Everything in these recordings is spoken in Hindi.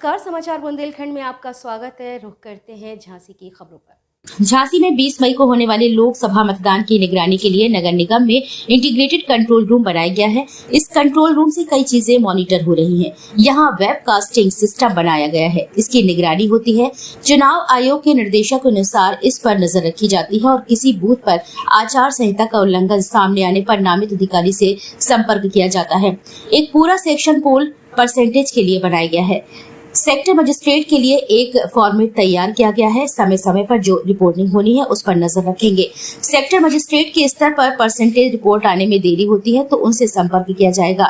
नमस्कार, समाचार बुंदेलखंड में आपका स्वागत है। रुख करते हैं झांसी की खबरों पर। झांसी में 20 मई को होने वाले लोकसभा मतदान की निगरानी के लिए नगर निगम में इंटीग्रेटेड कंट्रोल रूम बनाया गया है। इस कंट्रोल रूम से कई चीजें मॉनिटर हो रही हैं। यहाँ वेबकास्टिंग सिस्टम बनाया गया है, इसकी निगरानी होती है। चुनाव आयोग के निर्देशों के अनुसार इस पर नजर रखी जाती है और किसी बूथ पर आचार संहिता का उल्लंघन सामने आने पर नामित अधिकारी से संपर्क किया जाता है। एक पूरा सेक्शन पोल परसेंटेज के लिए बनाया गया है। सेक्टर मजिस्ट्रेट के लिए एक फॉर्मेट तैयार किया गया है। समय समय पर जो रिपोर्टिंग होनी है उस पर नजर रखेंगे। सेक्टर मजिस्ट्रेट के स्तर पर परसेंटेज रिपोर्ट आने में देरी होती है तो उनसे संपर्क किया जाएगा।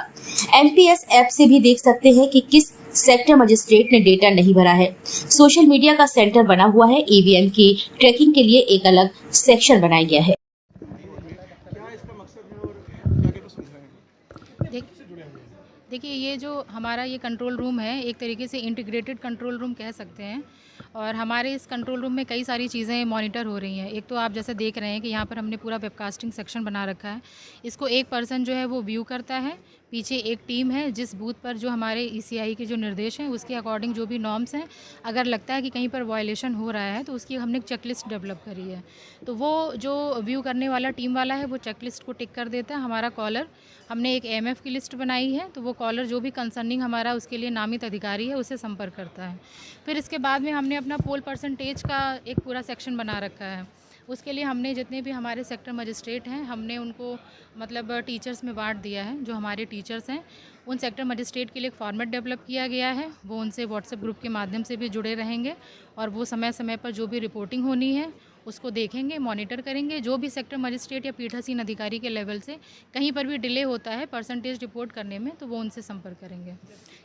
एमपीएस ऐप से भी देख सकते हैं कि किस सेक्टर मजिस्ट्रेट ने डेटा नहीं भरा है। सोशल मीडिया का सेंटर बना हुआ है। ईवीएम की ट्रैकिंग के लिए एक अलग सेक्शन बनाया गया है। देखिए, ये जो हमारा ये कंट्रोल रूम है, एक तरीके से इंटीग्रेटेड कंट्रोल रूम कह सकते हैं। और हमारे इस कंट्रोल रूम में कई सारी चीज़ें मॉनिटर हो रही हैं। एक तो आप जैसे देख रहे हैं कि यहाँ पर हमने पूरा वेबकास्टिंग सेक्शन बना रखा है। इसको एक पर्सन जो है वो व्यू करता है। पीछे एक टीम है जिस बूथ पर जो हमारे ईसीआई के जो निर्देश हैं उसके अकॉर्डिंग जो भी नॉर्म्स हैं, अगर लगता है कि कहीं पर वायलेशन हो रहा है तो उसकी हमने एक चेकलिस्ट डेवलप करी है। तो वो जो व्यू करने वाला टीम वाला है वो चेकलिस्ट को टिक कर देता है। हमारा कॉलर, हमने एक एमएफ की लिस्ट बनाई है, तो वो कॉलर जो भी कंसर्निंग हमारा उसके लिए नामित अधिकारी है उससे संपर्क करता है। फिर इसके बाद में हमने अपना पोल परसेंटेज का एक पूरा सेक्शन बना रखा है। उसके लिए हमने जितने भी हमारे सेक्टर मजिस्ट्रेट हैं हमने उनको मतलब टीचर्स में बांट दिया है। जो हमारे टीचर्स हैं उन सेक्टर मजिस्ट्रेट के लिए एक फॉर्मेट डेवलप किया गया है। वो उनसे व्हाट्सएप ग्रुप के माध्यम से भी जुड़े रहेंगे और वो समय समय पर जो भी रिपोर्टिंग होनी है उसको देखेंगे, मॉनिटर करेंगे। जो भी सेक्टर मजिस्ट्रेट या पीठासीन अधिकारी के लेवल से कहीं पर भी डिले होता है परसेंटेज रिपोर्ट करने में तो वो उनसे संपर्क करेंगे।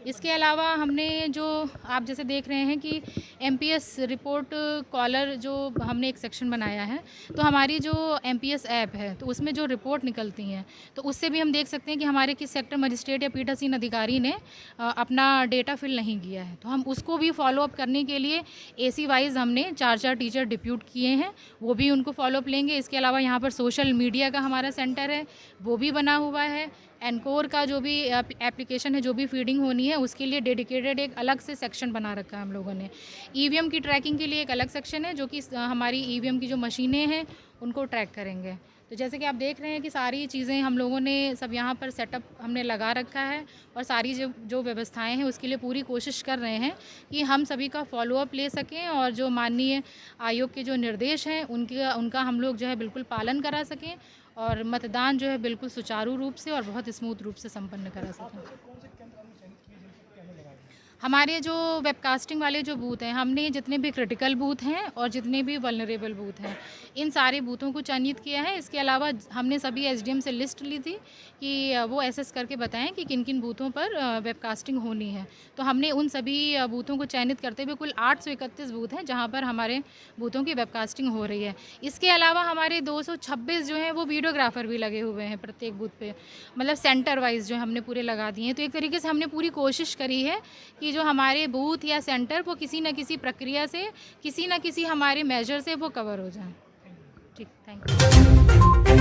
इसके अलावा हमने जो आप जैसे देख रहे हैं कि एमपीएस रिपोर्ट कॉलर जो हमने एक सेक्शन बनाया है, तो हमारी जो एमपीएस ऐप है तो उसमें जो रिपोर्ट निकलती हैं तो उससे भी हम देख सकते हैं कि हमारे किस सेक्टर मजिस्ट्रेट या पीठासीन अधिकारी ने अपना डेटा फिल नहीं किया है। तो हम उसको भी फॉलोअप करने के लिए एसी वाइज हमने 4 टीचर डिप्यूट किए हैं, वो भी उनको फॉलोअप लेंगे। इसके अलावा यहाँ पर सोशल मीडिया का हमारा सेंटर है वो भी बना हुआ है। एनकोर का जो भी एप्लीकेशन है, जो भी फीडिंग होनी है उसके लिए डेडिकेटेड एक अलग से सेक्शन बना रखा है हम लोगों ने। ईवीएम की ट्रैकिंग के लिए एक अलग सेक्शन है जो कि हमारी ईवीएम की जो मशीनें हैं उनको ट्रैक करेंगे। तो जैसे कि आप देख रहे हैं कि सारी चीज़ें हम लोगों ने सब यहाँ पर सेटअप हमने लगा रखा है और सारी जो व्यवस्थाएं हैं उसके लिए पूरी कोशिश कर रहे हैं कि हम सभी का फॉलोअप ले सकें और जो माननीय आयोग के जो निर्देश हैं उनका हम लोग जो है बिल्कुल पालन करा सकें और मतदान जो है बिल्कुल सुचारू रूप से और बहुत स्मूथ रूप से संपन्न करा सकें। हमारे जो वेबकास्टिंग वाले जो बूथ हैं, हमने जितने भी क्रिटिकल बूथ हैं और जितने भी वल्नरेबल बूथ हैं इन सारे बूथों को चयनित किया है। इसके अलावा हमने सभी एसडीएम से लिस्ट ली थी कि वो एसएस करके बताएं कि किन किन बूथों पर वेबकास्टिंग होनी है। तो हमने उन सभी बूथों को चयनित करते हुए कुल 831 बूथ हैं जहाँ पर हमारे बूथों की वेबकास्टिंग हो रही है। इसके अलावा हमारे 226 जो हैं वो वीडियोग्राफर भी लगे हुए हैं प्रत्येक बूथ पे, मतलब सेंटर वाइज जो हमने पूरे लगा दिए हैं। तो एक तरीके से हमने पूरी कोशिश करी है कि जो हमारे बूथ या सेंटर वो किसी न किसी प्रक्रिया से, किसी न किसी हमारे मेजर से वो कवर हो जाए। ठीक, थैंक यू।